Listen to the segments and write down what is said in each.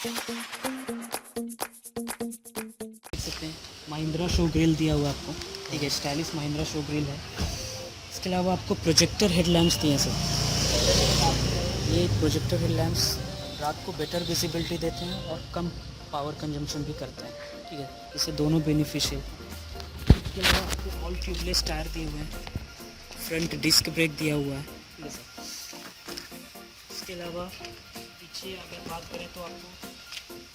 देख सकते हैं महिंद्रा शो ग्रिल दिया हुआ है आपको, ठीक है, स्टाइलिश महिंद्रा शो ग्रिल है। इसके अलावा आपको प्रोजेक्टर हेडलैम्प्स दिए हैं सर। ये प्रोजेक्टर हेडलैम्प्स रात को बेटर विजिबिलिटी देते हैं और कम पावर कंजम्पशन भी करते हैं, ठीक है, इससे दोनों बेनिफिशियल। इसके अलावा आपको ऑल ट्यूबलेस टायर दिए हुए हैं, फ्रंट डिस्क ब्रेक दिया हुआ है, ठीक है सर। इसके अलावा पीछे अगर बात करें तो आपको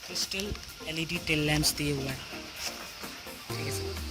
क्रिस्टल एलईडी टेल लैंप्स दिए हुए हैं, ठीक है सर।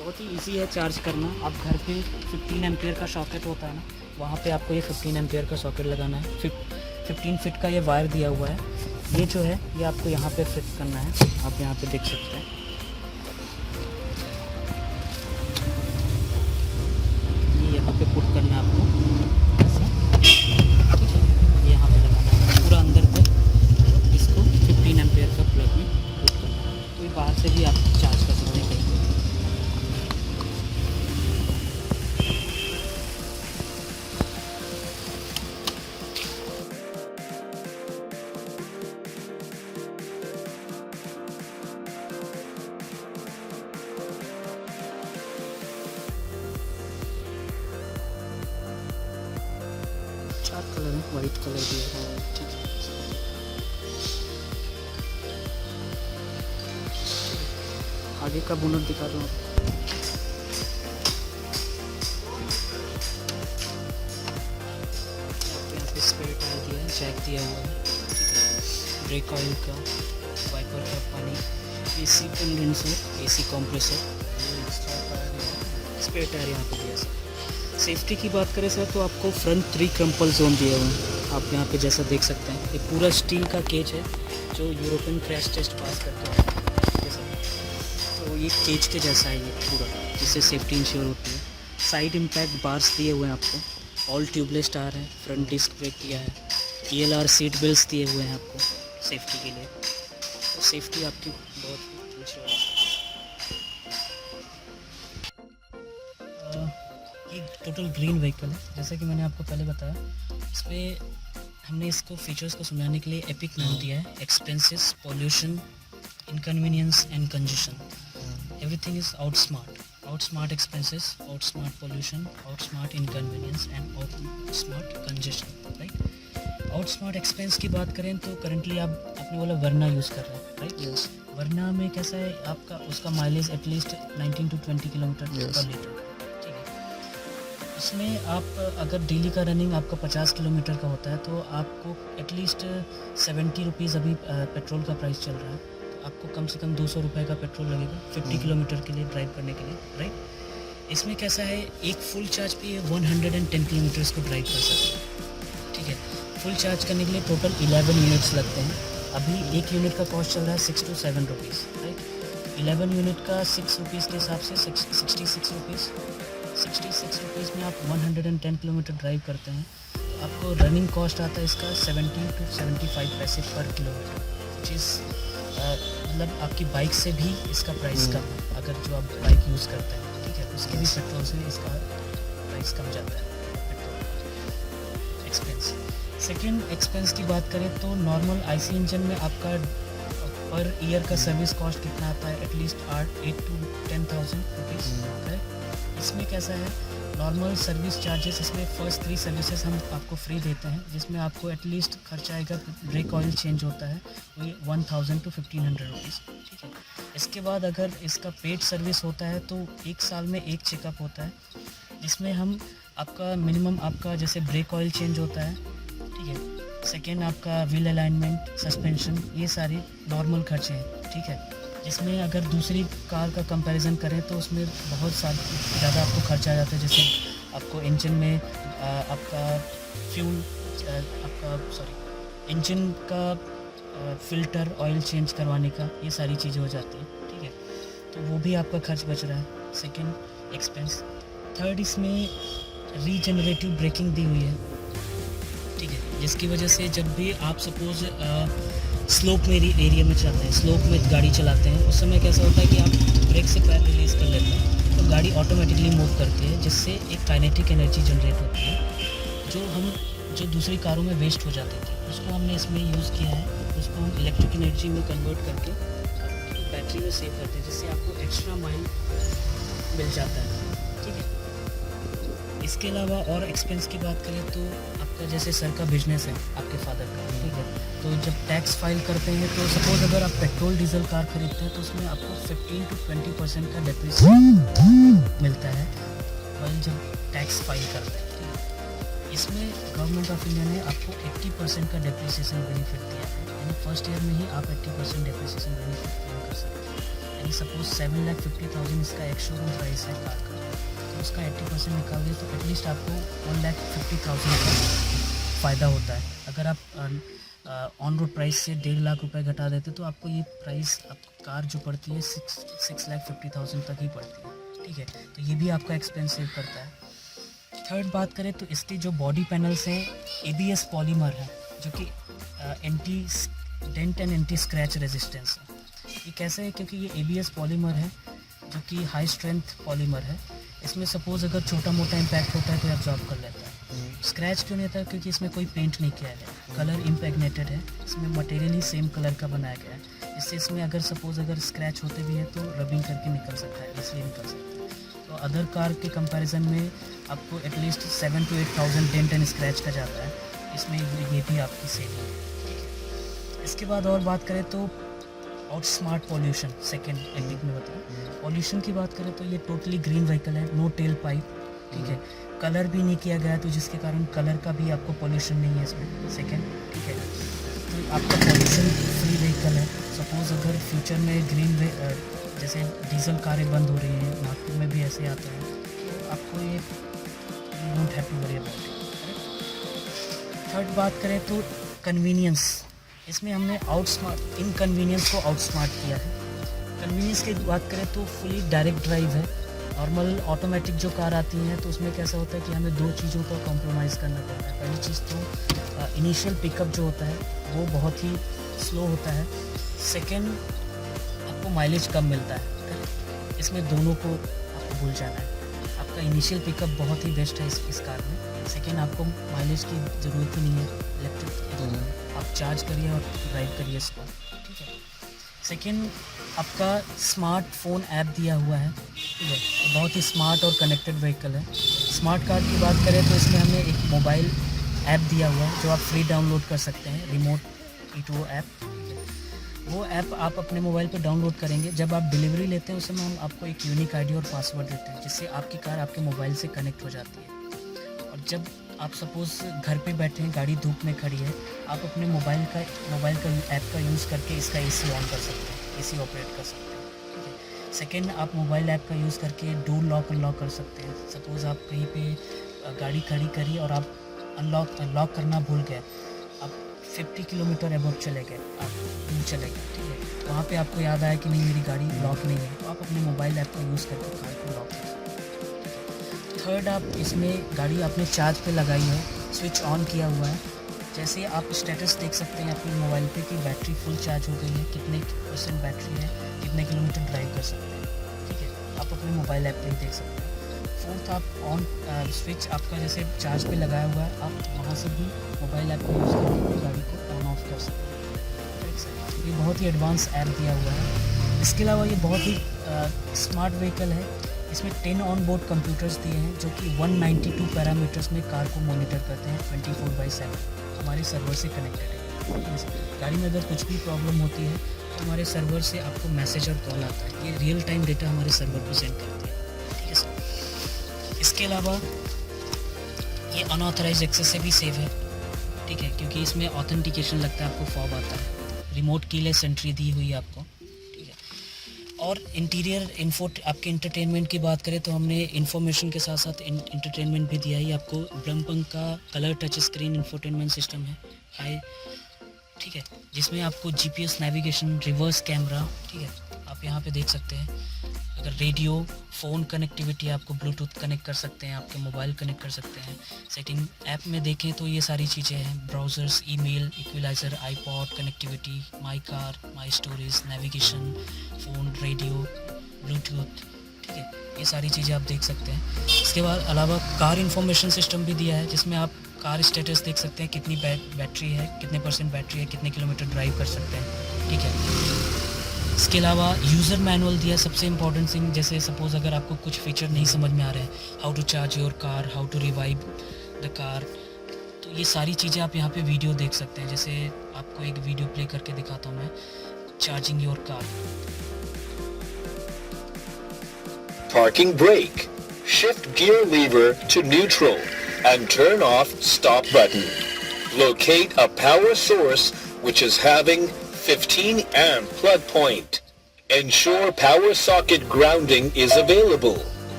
बहुत ही इजी है चार्ज करना। आप घर पे 15 एम्पियर का सॉकेट होता है ना, वहाँ पे आपको ये 15 एम्पियर का सॉकेट लगाना है। 15 फीट का ये वायर दिया हुआ है, ये जो है ये आपको यहाँ पे फिट करना है। आप यहाँ पे देख सकते हैं, ये यहाँ पे पुट करना है आपको, ठीक है, ये यहाँ पे लगाना है पूरा अंदर तक। इसको 15 एम्पियर का प्लग में पुट करना है, तो ये बाहर से भी आप चार्ज कर सकते हैं कहीं। चार कलर है, वाइट कलर भी है, ठीक है। आगे का बोनट दिखा दूँ आपको। यहाँ पे स्पेयर टायर दिया है, जैक दिया हुआ है, ब्रेक ऑयल का, वाइपर का पानी, AC condenser, AC compressor, spare tyre यहाँ पे दिया है। सेफ्टी की बात करें सर तो आपको फ्रंट 3 क्रम्पल जोन दिए हुए हैं। आप यहाँ पे जैसा देख सकते हैं, ये पूरा स्टील का केज है जो यूरोपियन क्रैश टेस्ट पास करता है, ठीक है सर। तो ये केज के जैसा है ये पूरा, जिससे सेफ्टी इंश्योर होती है। साइड इम्पैक्ट बार्स दिए हुए हैं आपको, ऑल ट्यूबलेस टायर है, फ्रंट डिस्क ब्रेक दिया है, ELR सीट बेल्ट दिए हुए हैं आपको सेफ्टी के लिए। तो सेफ्टी आपकी बहुत इंश्योर है। ये टोटल ग्रीन व्हीकल है, जैसा कि मैंने आपको पहले बताया। इसमें हमने इसको फीचर्स को समझाने के लिए एपिक नाम दिया है, expenses, pollution, inconvenience and congestion. Everything is outsmart expenses, outsmart pollution, outsmart inconvenience and outsmart congestion, right. Outsmart expense की बात करें तो करंटली आप अपने वाला वर्ना यूज़ कर रहे हैं, राइट। यस वर्ना में कैसा है आपका, उसका mileage at least 19 to 20 kilometre Yes. पर लीटर, ठीक है। इसमें आप अगर डेली का रनिंग आपका 50 किलोमीटर का होता है तो आपको एटलीस्ट 70 रुपीज़ अभी पेट्रोल का प्राइस चल रहा है, तो आपको कम से कम 200 रुपये का पेट्रोल लगेगा 50 किलोमीटर के लिए ड्राइव करने के लिए, राइट। इसमें कैसा है, एक फुल चार्ज पे 110 किलोमीटर्स को ड्राइव कर सकते हैं, ठीक है। फुल चार्ज करने के लिए टोटल 11 यूनिट्स लगते हैं। अभी एक यूनिट का कॉस्ट चल रहा है 6 to 7 रुपीज़, राइट। 11 यूनिट का 6 रुपीज़ के हिसाब से 66 रुपीज़, 66 रुपीज़ में आप 110 किलोमीटर ड्राइव करते हैं, तो आपको रनिंग कॉस्ट आता है इसका 70 to 75 पैसे पर किलोमीटर, विच इज़ मतलब आपकी बाइक से भी इसका प्राइस कम है, अगर जो आप बाइक यूज़ करते हैं, ठीक है, उसके भी पेट्रोल से इसका प्राइस कम जाता है पेट्रोल एक्सपेंस। सेकेंड एक्सपेंस की बात करें तो नॉर्मल आईसी इंजन में आपका पर ईयर का सर्विस कॉस्ट कितना आता है, एटलीस्ट 8 to 10,000 रुपीज़, करेक्ट। इसमें कैसा है, नॉर्मल सर्विस चार्जेस, इसमें फर्स्ट 3 सर्विसेज हम आपको फ्री देते हैं, जिसमें आपको एटलीस्ट खर्चा आएगा, ब्रेक ऑयल चेंज होता है वही 1000 to 1500 रुपीज़, ठीक है। इसके बाद अगर इसका पेड सर्विस होता है तो 1 साल में 1 चेकअप होता है, जिसमें हम आपका मिनिमम आपका जैसे ब्रेक ऑयल चेंज होता है, ठीक है, सेकेंड आपका व्हील अलाइनमेंट, सस्पेंशन, ये सारी नॉर्मल खर्चे हैं, ठीक है। जिसमें अगर दूसरी कार का कंपैरिजन करें तो उसमें बहुत ज़्यादा आपको खर्चा आ जाता है, जैसे आपको इंजन में आपका फ्यूल इंजन का फ़िल्टर ऑयल चेंज करवाने का, ये सारी चीज़ें हो जाती हैं, ठीक है। तो वो भी आपका खर्च बच रहा है, सेकेंड एक्सपेंस। थर्ड, इसमें रीजनरेटिव ब्रेकिंग दी हुई है, ठीक है, जिसकी वजह से जब भी आप सपोज़ स्लोप में एरिया में चलते हैं, स्लोप में गाड़ी चलाते हैं, उस समय कैसा होता है कि आप ब्रेक से पैर रिलीज़ कर लेते हैं तो गाड़ी ऑटोमेटिकली मूव करती है, जिससे एक काइनेटिक एनर्जी जनरेट होती है जो दूसरी कारों में वेस्ट हो जाती थी, उसको हमने इसमें यूज़ किया है। उसको हम इलेक्ट्रिक एनर्जी में कन्वर्ट करके बैटरी में सेव करते हैं, जिससे आपको एक्स्ट्रा माइल मिल जाता है, ठीक है। इसके अलावा और एक्सपेंस की बात करें तो आपका जैसे सर का बिजनेस है, आपके फादर का, ठीक है, तो जब टैक्स फाइल करते हैं तो सपोज़ अगर आप पेट्रोल डीजल कार खरीदते हैं तो उसमें आपको 15 to 20% का डेप्रिसिएशन मिलता है वही जब टैक्स फाइल करते हैं, ठीक है। इसमें गवर्नमेंट ऑफ इंडिया ने आपको 80% का डेप्रिसिएशन बेनिफिट दिया है, यानी फर्स्ट ईयर में ही आप 80% डेप्रिसिएशन बेनिफिट क्लेम कर सकते हैं। यानी सपोज 7,50,000 इसका एक शोरूम प्राइस है कार का, तो उसका 80% निकाल दिए तो एटलीस्ट आपको 1,50,000 का फ़ायदा होता है। अगर आप ऑन रोड प्राइस से 1.5 लाख रुपए घटा देते तो आपको ये प्राइस आपको कार जो पड़ती है 6,50,000 तक ही पड़ती है, ठीक है। तो ये भी आपका एक्सपेंस सेव करता है। थर्ड बात करें तो इसके जो बॉडी पैनल्स हैं ABS पॉलीमर है, जो कि anti dent and anti scratch resistance है। ये कैसे है, क्योंकि ये ABS पॉलीमर है जो कि हाई स्ट्रेंथ पॉलीमर है। इसमें सपोज़ अगर छोटा मोटा इम्पैक्ट होता है तो एब्जॉर्ब कर लेता है। स्क्रैच क्यों नहीं होता है, क्योंकि इसमें कोई पेंट नहीं किया गया है, कलर इम्प्रेगनेटेड है, इसमें मटेरियली सेम कलर का बनाया गया है। इससे इसमें अगर सपोज़ अगर स्क्रैच होते भी है तो रबिंग करके निकल सकता है, इसलिए निकल सकता है। तो अदर कार के कंपैरिजन में आपको at least 7,000 to 8,000 dent and scratch का जाता है, इसमें ये भी आपकी सेविंग है। इसके बाद और बात करें तो out smart pollution, second technique में बताएं। पॉल्यूशन की बात करें तो ये टोटली ग्रीन व्हीकल है, नो टेल पाइप, ठीक है, कलर भी नहीं किया गया तो जिसके कारण कलर का भी आपको पॉल्यूशन नहीं है इसमें, सेकेंड, ठीक है। तो आपका पॉल्यूशन फ्री व्हीकल है। सपोज़ अगर फ्यूचर में जैसे डीजल कारें बंद हो रही हैं, नागपुर में भी ऐसे आते हैं, तो आपको ये don't have to worry about it. Third बात करें तो कन्वीनियंस, इसमें हमने इनकन्वीनियंस को आउटस्मार्ट किया है। कन्वीनियंस की बात करें तो फुली डायरेक्ट ड्राइव है। नॉर्मल ऑटोमेटिक जो कार आती हैं तो उसमें कैसा होता है कि हमें 2 चीज़ों का कॉम्प्रोमाइज़ करना पड़ता है। पहली चीज़ तो इनिशियल पिकअप जो होता है वो बहुत ही स्लो होता है। सेकेंड, आपको माइलेज कम मिलता है, इसमें दोनों को आपको भूल जाना है। आपका इनिशियल पिकअप बहुत ही बेस्ट है इस कार में। सेकेंड, आपको माइलेज की ज़रूरत ही नहीं है, इलेक्ट्रिक आप चार्ज करिए और ड्राइव करिए इसको, ठीक है। सेकेंड, आपका स्मार्टफोन ऐप दिया हुआ है, ठीक है, तो बहुत ही स्मार्ट और कनेक्टेड व्हीकल है। स्मार्ट कार की बात करें तो इसमें हमने एक मोबाइल ऐप दिया हुआ है जो आप फ्री डाउनलोड कर सकते हैं, रिमोट ईटो ऐप। वो ऐप आप अपने मोबाइल पर डाउनलोड करेंगे, जब आप डिलीवरी लेते हैं उस समय हम आपको एक यूनिक आईडी और पासवर्ड देते हैं, जिससे आपकी कार आपके मोबाइल से कनेक्ट हो जाती है। और जब आप सपोज़ घर पे बैठे हैं, गाड़ी धूप में खड़ी है, आप अपने मोबाइल का ऐप का यूज़ करके इसका AC ऑन कर सकते हैं, AC ऑपरेट कर सकते हैं, ठीक है। सेकेंड, आप मोबाइल ऐप का यूज़ करके डोर लॉक अनलॉक कर सकते हैं। सपोज़ आप कहीं पे गाड़ी खड़ी करी और आप लॉक करना भूल गए, आप 50 किलोमीटर अबव चले गए, आप दूर चले गए, ठीक है, वहाँ पे आपको याद आया कि नहीं मेरी गाड़ी लॉक नहीं है, तो आप अपने मोबाइल ऐप का यूज़ करके कार को लॉक कर सकते हैं। थर्ड, आप इसमें गाड़ी आपने चार्ज पे लगाई है, स्विच ऑन किया हुआ है, जैसे आप स्टेटस देख सकते हैं अपने मोबाइल पे कि बैटरी फुल चार्ज हो गई है, कितने % बैटरी है, कितने किलोमीटर ड्राइव कर सकते हैं, ठीक है, आप अपने मोबाइल ऐप पे ही देख सकते हैं। फोर्थ, आप ऑन स्विच आपका जैसे चार्ज पे लगाया हुआ है, आप वहाँ से भी मोबाइल ऐप को यूज़ करके गाड़ी को ऑन ऑफ कर सकते हैं, ठीक है। ये बहुत ही एडवांस ऐप दिया हुआ है। इसके अलावा ये बहुत ही स्मार्ट व्हीकल है। इसमें 10 ऑन बोर्ड कंप्यूटर्स दिए हैं जो कि 192 पैरामीटर्स में कार को मॉनिटर करते हैं 24/7, हमारे सर्वर से कनेक्टेड है। गाड़ी में अगर कुछ भी प्रॉब्लम होती है तो हमारे सर्वर से आपको मैसेज और कॉल आता है, ये रियल टाइम डेटा हमारे सर्वर को सेंड करते हैं, ठीक है सर। इसके अलावा ये अनऑथराइज एक्सेस से भी सेव है, ठीक है, क्योंकि इसमें ऑथेंटिकेशन लगता है, आपको फॉब आता है, रिमोट कीलेस एंट्री दी हुई है आपको, ठीक है। और इंटीरियर आपके इंटरटेनमेंट की बात करें तो हमने इन्फॉर्मेशन के साथ साथ इंटरटेनमेंट भी दिया है। आपको ब्लमपंग का colour touch screen infotainment system है, हाई, ठीक है, जिसमें आपको GPS नेविगेशन, रिवर्स कैमरा, ठीक है, आप यहाँ पे देख सकते हैं। अगर रेडियो, फ़ोन कनेक्टिविटी, आपको ब्लूटूथ कनेक्ट कर सकते हैं, आपके मोबाइल कनेक्ट कर सकते हैं। सेटिंग ऐप में देखें तो ये सारी चीज़ें हैं, browsers, email, equaliser, iPod connectivity, my car, my storage, navigation, phone, radio, Bluetooth, ठीक है, ये सारी चीज़ें आप देख सकते हैं। इसके बाद अलावा कार इन्फॉर्मेशन सिस्टम भी दिया है, जिसमें आप कार स्टेटस देख सकते हैं, कितनी बैटरी है, कितने % बैटरी है, कितने किलोमीटर ड्राइव कर सकते हैं, ठीक है। इसके अलावा यूज़र मैनुअल दिया, सबसे इम्पॉर्टेंट थिंग, जैसे सपोज़ अगर आपको कुछ फीचर नहीं समझ में आ रहे हैं, how to charge your car, how to revive the car, तो ये सारी चीज़ें आप यहाँ पे वीडियो देख सकते हैं। जैसे आपको एक वीडियो प्ले करके दिखाता हूँ मैं, charging your car. Parking brake. Shift gear lever to neutral and turn off stop button. Locate a power source which is having 15 amp plug point. Ensure power socket grounding is available.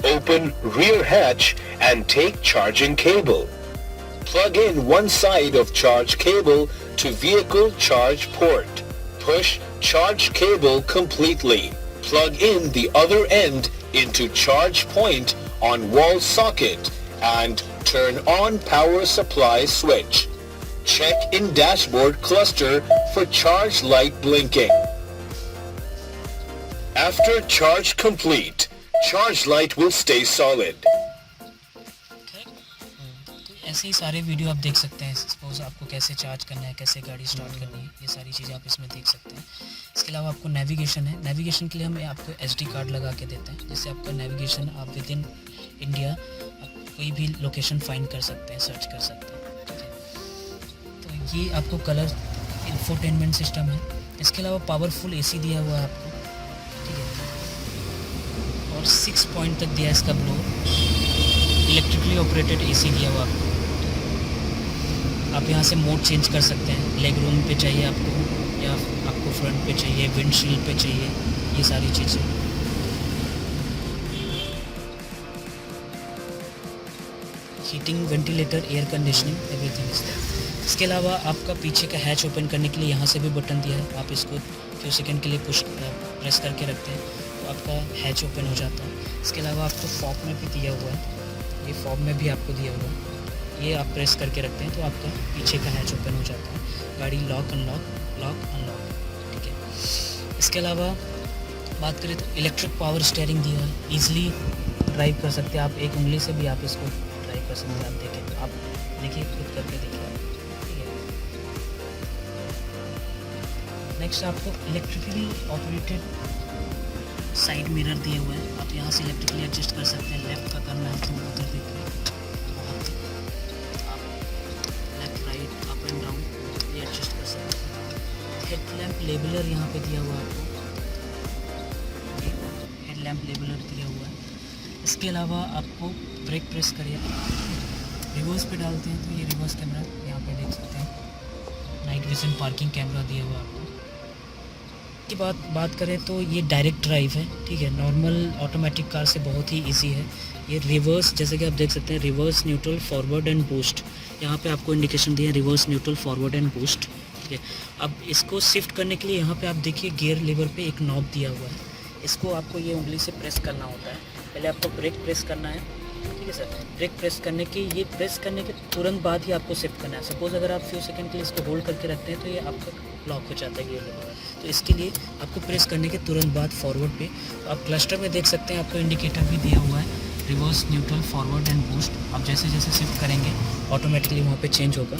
Open rear hatch and take charging cable. Plug in one side of charge cable to vehicle charge port. Push charge cable completely. Plug in the other end into charge point on wall socket and turn on power supply switch. Check in dashboard cluster for charge light blinking. After charge complete, charge light will stay solid. तो ऐसे ही सारे video आप देख सकते हैं। Suppose आपको कैसे charge करना है, कैसे गाड़ी स्टार्ट करनी है, ये सारी चीज़ें आप इसमें देख सकते हैं। इसके अलावा आपको नेविगेशन है, नेविगेशन के लिए हम आपको SD कार्ड लगा के देते हैं, जिससे आपका नेविगेशन आप विद इन इंडिया कोई भी लोकेशन फाइंड कर सकते हैं, सर्च कर सकते हैं, ठीक है। तो ये आपको कलर इंफोटेनमेंट सिस्टम है। इसके अलावा पावरफुल AC दिया हुआ है आपको, ठीक है, और 6 पॉइंट तक दिया है इसका ब्लोअर, इलेक्ट्रिकली ऑपरेटेड AC दिया हुआ आपको। आप यहाँ से मोड चेंज कर सकते हैं, लेग रूम पे चाहिए आपको या आपको फ्रंट पे चाहिए, विंडशील्ड पे चाहिए, ये सारी चीज़ें। Heating, ventilator, air conditioning, everything is there. इसके अलावा आपका पीछे का हैच ओपन करने के लिए यहाँ से भी बटन दिया है, आप इसको फ्यू सेकंड के लिए प्रेस करके रखते हैं तो आपका हैच ओपन हो जाता है। इसके अलावा आपको फॉब में भी दिया हुआ है, ये फॉब में भी आपको दिया हुआ है, ये आप प्रेस करके रखते हैं तो आपका पीछे का हैच ओपन हो जाता है। गाड़ी लॉक अनलॉक, ठीक है। इसके अलावा बात करें तो इलेक्ट्रिक पावर स्टीयरिंग दिया है, ईजिली ड्राइव कर सकते हैं आप, एक उंगली से भी आप इसको ड्राइव कर सकते हैं। आप देखें, आप देखिए, खुद करके देखिए, ठीक है। नेक्स्ट आपको इलेक्ट्रिकली ऑपरेटेड साइड मिरर दिए हुए हैं, आप यहाँ से इलेक्ट्रिकली एडजस्ट कर सकते हैं। लेफ्ट का करना है तो उधर देखिए, एडजस्ट कर सकते हैं। हेडलैम्प लेबलर यहाँ पे दिया हुआ है आपको, हेडलैम्प लेबलर दिया हुआ है। इसके अलावा आपको ब्रेक प्रेस करिए, रिवर्स पे डालते हैं तो ये रिवर्स कैमरा यहाँ पे देख सकते हैं। नाइट विजन पार्किंग कैमरा दिया हुआ है आपको। की बात करें तो ये डायरेक्ट ड्राइव है, ठीक है, नॉर्मल ऑटोमेटिक कार से बहुत ही इजी है। ये रिवर्स, जैसे कि आप देख सकते हैं, reverse, neutral, forward and boost, यहाँ पे आपको इंडिकेशन दिया है, reverse, neutral, forward and boost, ठीक है। अब इसको शिफ्ट करने के लिए यहाँ पे आप देखिए गियर लीवर पे एक नॉब दिया हुआ है, इसको आपको ये उंगली से प्रेस करना होता है। पहले आपको ब्रेक प्रेस करना है, ठीक ठीक है सर। ब्रेक प्रेस करने के ये प्रेस करने के तुरंत बाद ही आपको शिफ्ट करना है। सपोज़ अगर आप फ्यू सेकंड के लिए इसको होल्ड करके रखते हैं तो ये आपका लॉक हो जाता है गियर लीवर। तो इसके लिए आपको प्रेस करने के तुरंत बाद फॉरवर्ड पे तो आप क्लस्टर में देख सकते हैं, आपको इंडिकेटर भी दिया हुआ है, reverse, neutral, forward and boost. आप जैसे जैसे शिफ्ट करेंगे ऑटोमेटिकली वहाँ पे चेंज होगा।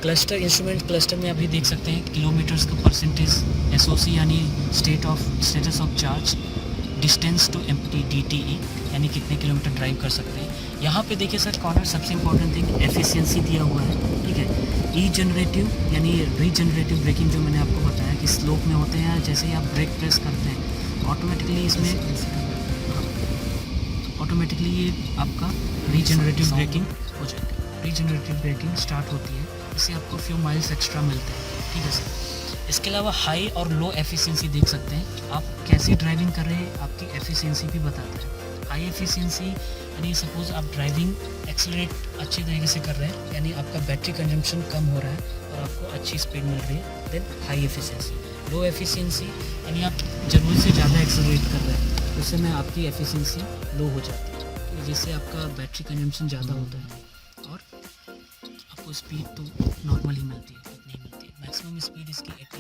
क्लस्टर इंस्ट्रूमेंट क्लस्टर में अभी देख सकते हैं किलोमीटर्स का परसेंटेज, एसओसी यानी status of charge, distance to empty DTE यानी कितने किलोमीटर ड्राइव कर सकते हैं। यहाँ पे देखिए सर कॉर्नर सबसे इंपॉर्टेंट थिंग एफिशिएंसी दिया हुआ है, ठीक है। ई जनरेटिव यानी रीजनरेटिव ब्रेकिंग जो मैंने आपको बताया कि स्लोप में होते हैं, जैसे ही आप ब्रेक प्रेस करते हैं ऑटोमेटिकली इसमें ऑटोमेटिकली ये आपका रीजनरेटिव ब्रेकिंग हो जाएगी। रीजनरेटिव ब्रेकिंग स्टार्ट होती है, इससे आपको फ्यू माइल्स एक्स्ट्रा मिलते हैं, ठीक है सर। इसके अलावा हाई और लो एफिशिएंसी देख सकते हैं, आप कैसी ड्राइविंग कर रहे हैं आपकी एफिशिएंसी भी बताता है। हाई एफिशिएंसी यानी सपोज़ आप ड्राइविंग एक्सेलरेट अच्छी तरीके से कर रहे हैं, यानी आपका बैटरी कंजम्पशन कम हो रहा है और आपको अच्छी स्पीड मिल रही है, then high efficiency. Low efficiency यानी आप ज़रूरत से ज़्यादा एक्सेलरेट कर रहे हैं, उस समय आपकी एफिशिएंसी लो हो जाती है, जिससे आपका बैटरी कंजम्पशन ज़्यादा होता है और आपको स्पीड तो नॉर्मल ही मिलती है, इतनी ही मिलती है। मैक्सिमम स्पीड इसकी 80